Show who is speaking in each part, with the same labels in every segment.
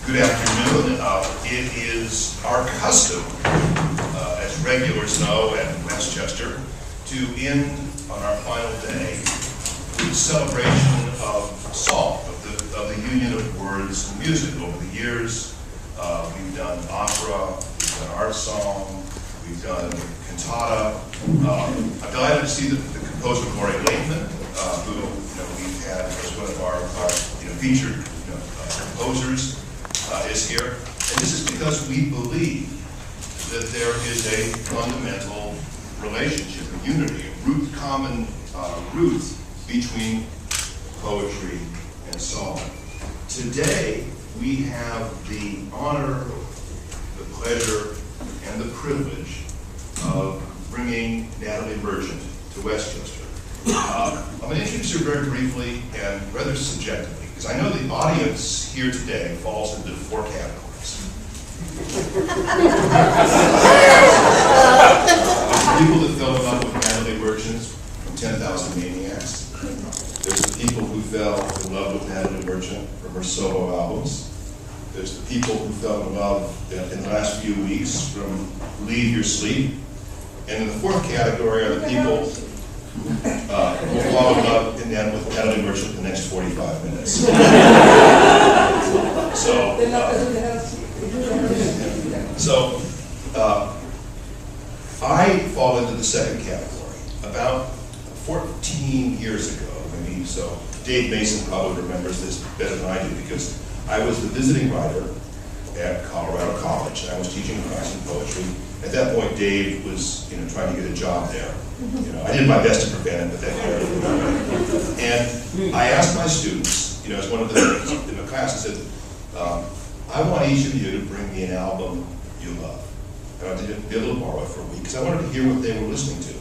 Speaker 1: Good afternoon. It is our custom, as regulars know at Westchester, to end on our final day with a celebration of song, of the union of words and music. Over the years, we've done opera, we've done art song, we've done cantata. I'm delighted to see the composer Corey Lakeman, who we've had as one of our featured composers, is here. And this is because we believe that there is a fundamental relationship, a unity, a common root between poetry and song. Today, we have the honor, the pleasure, and the privilege of bringing Natalie Merchant to Westchester. I'm going to introduce her very briefly and rather subjectively, because I know the audience here today falls into 4 categories. People that fell in love with Natalie Merchant from 10,000 Maniacs. There's the people who fell in love with Natalie Merchant from her solo albums. There's the people who fell in love in the last few weeks from Leave Your Sleep. And in the 4th category are the people who fall in love with Natalie Merchant in the next 45 minutes. I fall into the 2nd category. About 14 years ago, maybe so. Dave Mason probably remembers this better than I do, because I was the visiting writer at Colorado College, and I was teaching a class in poetry. At that point, Dave was, trying to get a job there. I did my best to prevent it, but that never happened. And I asked my students, as one of the in the class, I said, I want each of you to bring me an album you love. And I did be able to borrow it for a week, because I wanted to hear what they were listening to.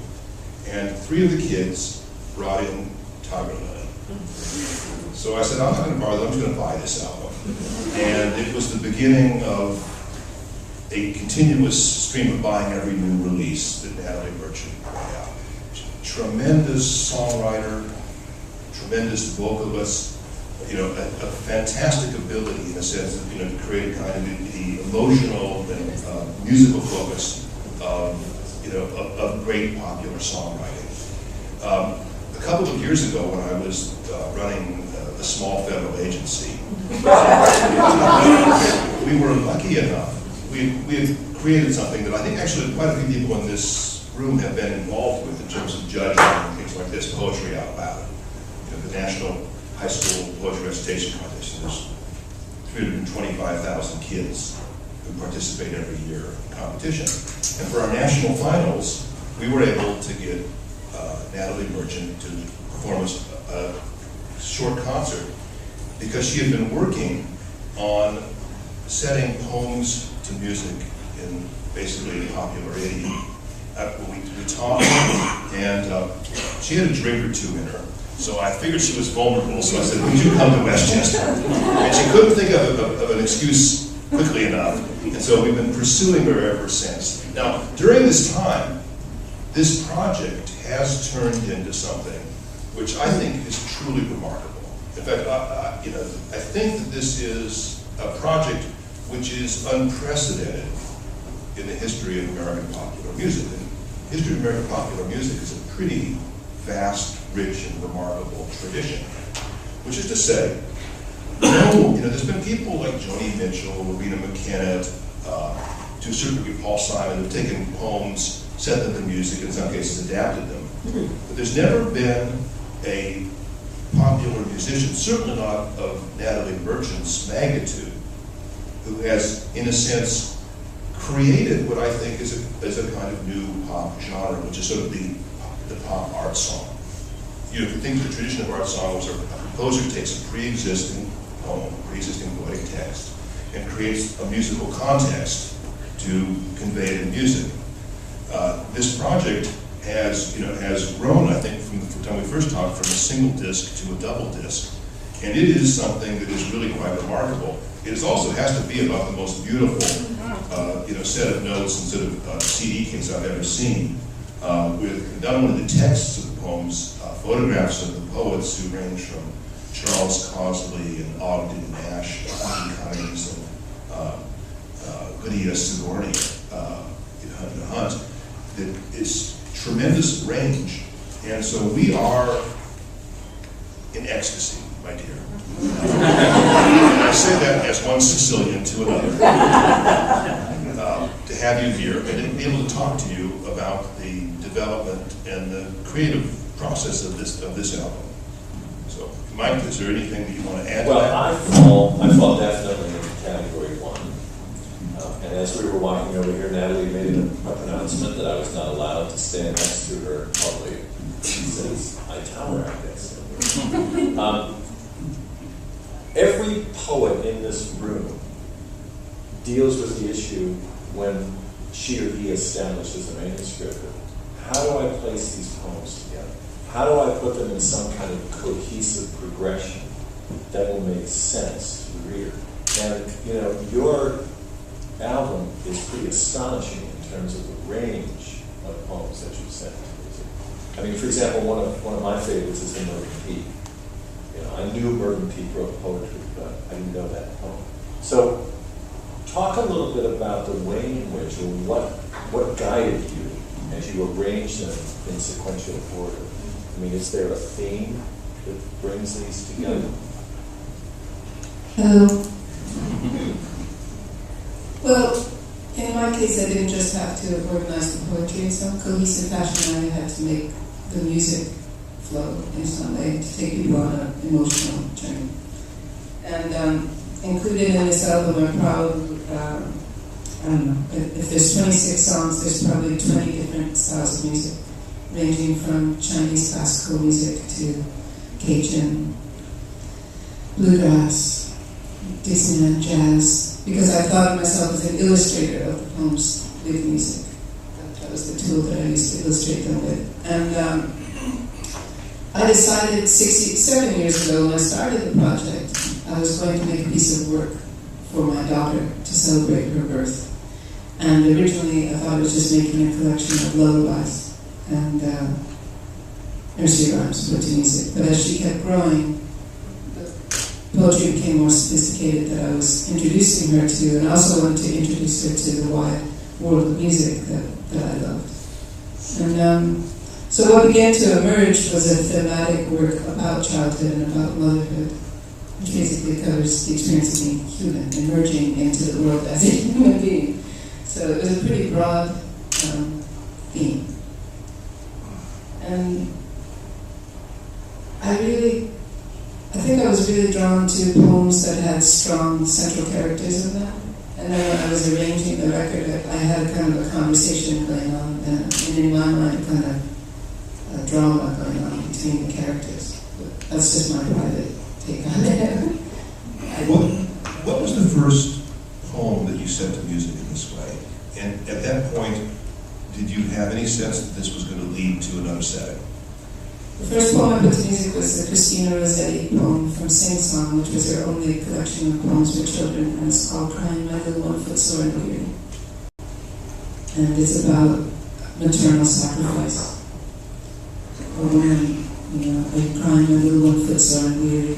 Speaker 1: And 3 of the kids brought in Tiger Lily. So I said, I'm not going to borrow them, I'm just going to buy this album. And it was the beginning of a continuous stream of buying every new release that Natalie Merchant put out. Tremendous songwriter, tremendous vocalist, a fantastic ability in the sense of, to create kind of the emotional and musical focus of great popular songwriting. A couple of years ago, when I was running a small federal agency, we were lucky enough. We had created something that I think actually quite a few people in this room have been involved with in terms of judging and things like this, Poetry Out Loud. The National High School Poetry Recitation Contest. There's 325,000 kids who participate every year in competition. And for our national finals, we were able to get Natalie Merchant to perform a short concert, because she had been working on setting poems to music in basically popular idiom. We talked, and she had a drink or 2 in her, so I figured she was vulnerable, so I said, would you come to Westchester? And she couldn't think of an excuse quickly enough, and so we've been pursuing her ever since. Now, during this time, this project has turned into something which I think is truly remarkable. In fact, I think that this is a project which is unprecedented in the history of American popular music. And the history of American popular music is a pretty vast, rich, and remarkable tradition. Which is to say, there's been people like Joni Mitchell, Rena McKenna, to a certain degree Paul Simon, who've taken poems, set them to music, in some cases adapted them. But there's never been a popular musician, certainly not of Natalie Merchant's magnitude, who has, in a sense, created what I think is a kind of new pop genre, which is sort of the pop art song. If you think of the tradition of art song, where a composer takes a pre-existing poem, pre-existing poetic text, and creates a musical context to convey it in music. This project has grown, I think, from the time we first talked, from a single disc to a double disc. And it is something that is really quite remarkable. It also has to be about the most beautiful, set of notes and sort of CD case I've ever seen, with not only the texts of the poems, photographs of the poets who range from Charles Cosley and Ogden Nash, Cummings, and Goodyear, Sigourney, Hunt, that it's tremendous range. And so we are in ecstasy, my dear. And I say that as one Sicilian to another. To have you here and to be able to talk to you about the development and the creative process of this album. So, Mike, is there anything that you want to add to that?
Speaker 2: Well, I fall definitely into category one. And as we were walking over here, Natalie made a pronouncement that I was not allowed to stand next to her publicly. She says, I tower, I guess. Every poet in this room deals with the issue when she or he establishes a manuscript. How do I place these poems together? How do I put them in some kind of cohesive progression that will make sense to the reader? And, your album is pretty astonishing in terms of the range of poems that you've sent to music. I mean, for example, one of my favorites is in Mervyn Peake. I knew Mervyn Peake wrote poetry, but I didn't know that poem. So, talk a little bit about the way in which, or what guided you as you arranged them in sequential order. I mean, is there a theme that brings these together?
Speaker 3: Well, in my case, I didn't just have to organize the poetry in some cohesive fashion. I had to make the music flow in some way to take people on an emotional journey. And included in this album are probably, I don't know, if there's 26 songs, there's probably 20 different styles of music, ranging from Chinese classical music to Cajun, bluegrass, Dixieland, jazz, because I thought of myself as an illustrator of the poems with music. That was the tool that I used to illustrate them with. And I decided 7 years ago when I started the project, I was going to make a piece of work for my daughter to celebrate her birth. And originally I thought I was just making a collection of lullabies and nursery rhymes put to music. But as she kept growing, the poetry became more sophisticated that I was introducing her to, and I also wanted to introduce her to the wide world of music that I loved. And so what began to emerge was a thematic work about childhood and about motherhood, which basically covers the experience of being human, emerging into the world as a human being. So it was a pretty broad theme. And I think I was really drawn to poems that had strong central characters in them. And then when I was arranging the record, I had kind of a conversation going on, and in my mind, kind of a drama going on between the characters. But that's just my private take on it.
Speaker 1: What was the first poem that you set to music in this way? And at that point, did you have any sense that this was going to lead to another setting?
Speaker 3: The first poem I put to music was the Christina Rossetti poem from Sing Song, which was her only collection of poems for children, and it's called Crying My Little One Foot Sore and Weary. And it's about maternal sacrifice. A woman, are you crying my little one foot sore and weary?